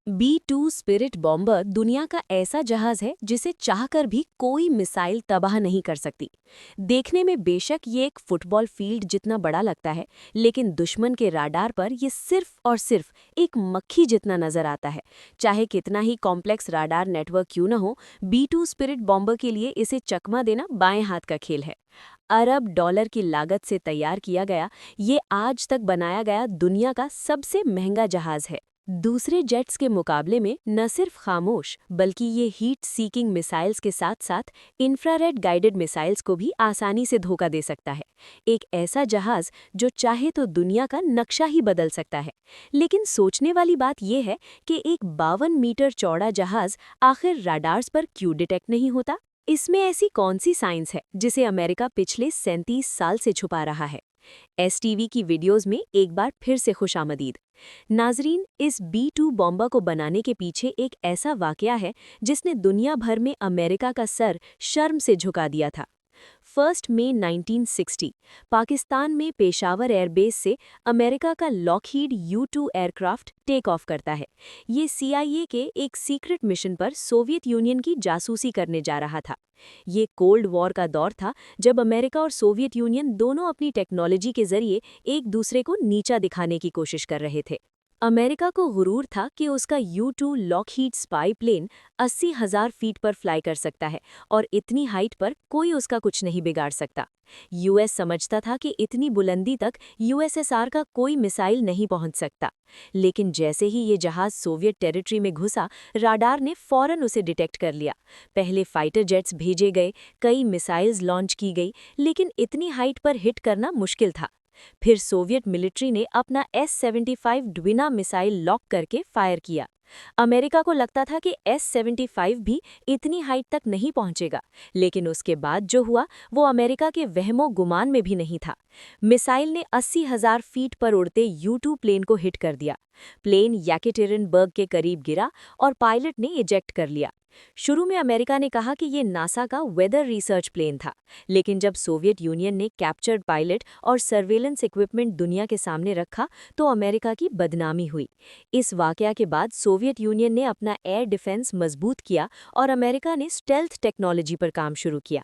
B-2 spirit bomber दुनिया का ऐसा जहाज है जिसे चाहकर भी कोई मिसाइल तबाह नहीं कर सकती। देखने में बेशक ये एक फुटबॉल फील्ड जितना बड़ा लगता है, लेकिन दुश्मन के राडार पर ये सिर्फ और सिर्फ एक मक्खी जितना नजर आता है। चाहे कितना ही कॉम्प्लेक्स राडार नेटवर्क क्यों न हो, B-2 स्पिरिट बॉम्बर के लिए इसे चकमा देना बाएं हाथ का खेल है। अरब डॉलर की लागत से तैयार किया गया, ये आज तक बनाया गया दुनिया का सबसे महंगा जहाज है। दूसरे जेट्स के मुकाबले में न सिर्फ खामोश, बल्कि ये हीट सीकिंग मिसाइल्स के साथ साथ इंफ्रारेड गाइडेड मिसाइल्स को भी आसानी से धोखा दे सकता है। एक ऐसा जहाज जो चाहे तो दुनिया का नक्शा ही बदल सकता है। लेकिन सोचने वाली बात यह है कि एक 52 मीटर चौड़ा जहाज आखिर रडार्स पर क्यों डिटेक्ट नहीं होता? इसमें ऐसी कौन सी साइंस है जिसे अमेरिका पिछले 37 साल से छुपा रहा है? एसटीवी की वीडियोस में एक बार फिर से खुशामदीद। नाजरीन, इस B-2 बॉम्बर को बनाने के पीछे एक ऐसा वाकया है जिसने दुनिया भर में अमेरिका का सर शर्म से झुका दिया था। 1 मई 1960 पाकिस्तान में पेशावर एयरबेस से अमेरिका का Lockheed U-2 aircraft take off करता है। ये CIA के एक सीक्रेट मिशन पर सोवियत यूनियन की जासूसी करने जा रहा था। ये कोल्ड वॉर का दौर था, जब अमेरिका और सोवियत यूनियन दोनों अपनी टेक्नोलॉजी के जरिए एक दूसरे को नीचा दिखाने की कोशिश कर रहे थे। अमेरिका को गुरूर था कि उसका U-2 Lockheed spy plane 80,000 feet पर फ्लाई कर सकता है और इतनी हाइट पर कोई उसका कुछ नहीं बिगाड़ सकता। यूएस समझता था कि इतनी बुलंदी तक USSR का कोई मिसाइल नहीं पहुंच सकता। लेकिन जैसे ही ये जहाज सोवियत टेरिटरी में घुसा, राडार ने फौरन उसे डिटेक्ट कर लिया। पहले फाइटर जेट्स भेजे गए, कई मिसाइल्स लॉन्च की गई, लेकिन इतनी हाइट पर हिट करना मुश्किल था। फिर सोवियत मिलिट्री ने अपना S-75 ड्विना मिसाइल लॉक करके फायर किया। अमेरिका को लगता था कि S-75 भी इतनी हाइट तक नहीं पहुंचेगा, लेकिन उसके बाद जो हुआ वो अमेरिका के वहमो गुमान में भी नहीं था। मिसाइल ने 80,000 फीट पर उड़ते U-2 प्लेन को हिट कर दिया। प्लेन यैकेटेरिनबर्ग के करीब गिरा और पायलट ने इजेक्ट कर लिया। शुरू में अमेरिका ने कहा कि ये नासा का वेदर रिसर्च प्लेन था, लेकिन जब सोवियत यूनियन ने कैप्चर्ड पायलट और सर्वेलेंस इक्विपमेंट दुनिया के सामने रखा तो अमेरिका की बदनामी हुई। इस वाकया के बाद सोवियत यूनियन ने अपना एयर डिफेंस मजबूत किया और अमेरिका ने स्टेल्थ टेक्नोलॉजी पर काम शुरू किया।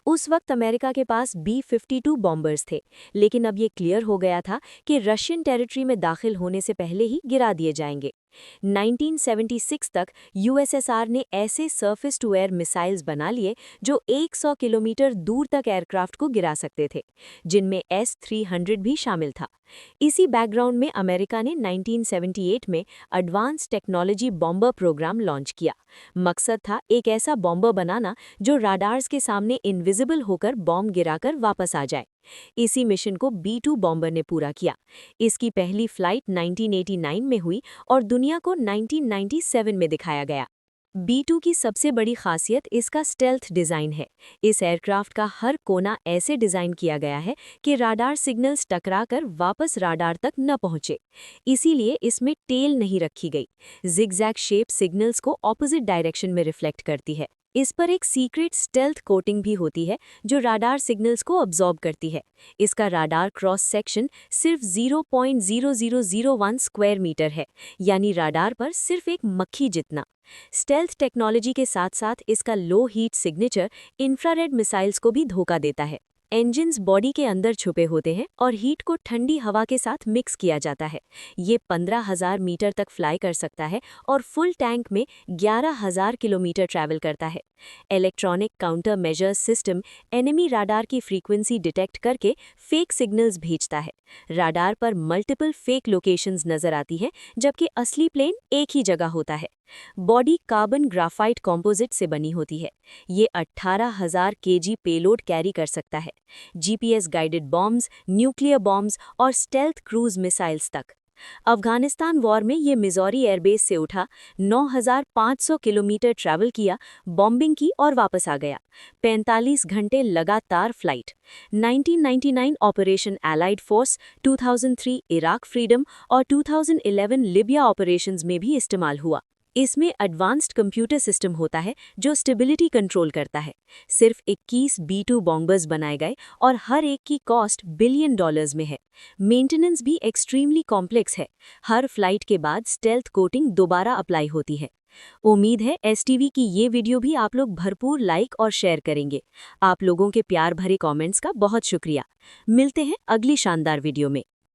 उस वक्त अमेरिका के पास B-52 बॉम्बर्स थे, लेकिन अब ये क्लियर हो गया था कि रशियन टेरिटरी में दाखिल होने से पहले ही गिरा दिए जाएंगे। 1976 तक USSR ने ऐसे सरफेस टू एयर मिसाइल्स बना लिए जो 100 किलोमीटर दूर तक एयरक्राफ्ट को गिरा सकते थे, जिनमें S-300 भी शामिल था। इसी बैकग्राउंड में अमेरिका ने 1978 में advance technology bomber program launch किया। मकसद था एक ऐसा बॉम्बर बनाना जो राडार्स के सामने इनविजिबल होकर बॉम्ब गिराकर वापस आ जाए। इसी मिशन को B-2 बॉम्बर ने पूरा किया। इसकी पहली फ्लाइट 1989 में हुई और दुनिया को 1997 में दिखाया गया। B-2 की सबसे बड़ी खासियत इसका स्टेल्थ डिज़ाइन है। इस एयरक्राफ्ट का हर कोना ऐसे डिज़ाइन किया गया है कि राडार सिग्नल्स टकराकर वापस राडार तक न पहुंचे। इसीलिए इसमें टेल नहीं रखी गई। जिगजैग शेप सिग्नल्स को ऑपोजिट डायरेक्शन में रिफ्लेक्ट करती है। इस पर एक सीक्रेट स्टेल्थ कोटिंग भी होती है जो राडार सिग्नल्स को अब्जॉर्ब करती है। इसका राडार क्रॉस सेक्शन सिर्फ 0.0001 स्क्वायर मीटर है, यानी राडार पर सिर्फ एक मक्खी जितना। स्टेल्थ टेक्नोलॉजी के साथ साथ इसका low heat signature infrared missiles को भी धोखा देता है। इंजन्स बॉडी के अंदर छुपे होते हैं और हीट को ठंडी हवा के साथ मिक्स किया जाता है। ये 15,000 मीटर तक फ्लाई कर सकता है और फुल टैंक में 11,000 किलोमीटर ट्रैवल करता है। Electronic counter measures system enemy radar की फ्रीक्वेंसी डिटेक्ट करके फेक सिग्नल्स भेजता है। राडार पर मल्टीपल फेक लोकेशंस नजर आती हैं, जबकि असली प्लेन एक ही जगह होता है। बॉडी कार्बन ग्राफाइट कॉम्पोजिट से बनी होती है। ये 18,000 kg पेलोड कैरी कर सकता है। GPS guided bombs, nuclear bombs और स्टेल्थ क्रूज मिसाइल्स तक। अफगानिस्तान वॉर में ये मिजौरी एयरबेस से उठा, 9,500 किलोमीटर ट्रैवल किया, बॉम्बिंग की और वापस आ गया। 45 घंटे लगातार flight. 1999 operation allied force, 2003 Iraq freedom और 2011 लिबिया ऑपरेशंस में भी इस्तेमाल हुआ। इसमें एडवांस्ड कंप्यूटर सिस्टम होता है जो स्टेबिलिटी कंट्रोल करता है। सिर्फ 21 B-2 बॉम्बर्स बनाए गए और हर एक की कॉस्ट बिलियन डॉलर्स में है। मेंटेनेंस भी एक्सट्रीमली कॉम्प्लेक्स है। हर फ्लाइट के बाद स्टेल्थ कोटिंग दोबारा अप्लाई होती है। उम्मीद है एसटीवी की ये वीडियो भी आप लोग भरपूर लाइक और शेयर करेंगे। आप लोगों के प्यार भरे कमेंट्स का बहुत शुक्रिया। मिलते हैं अगली शानदार वीडियो में।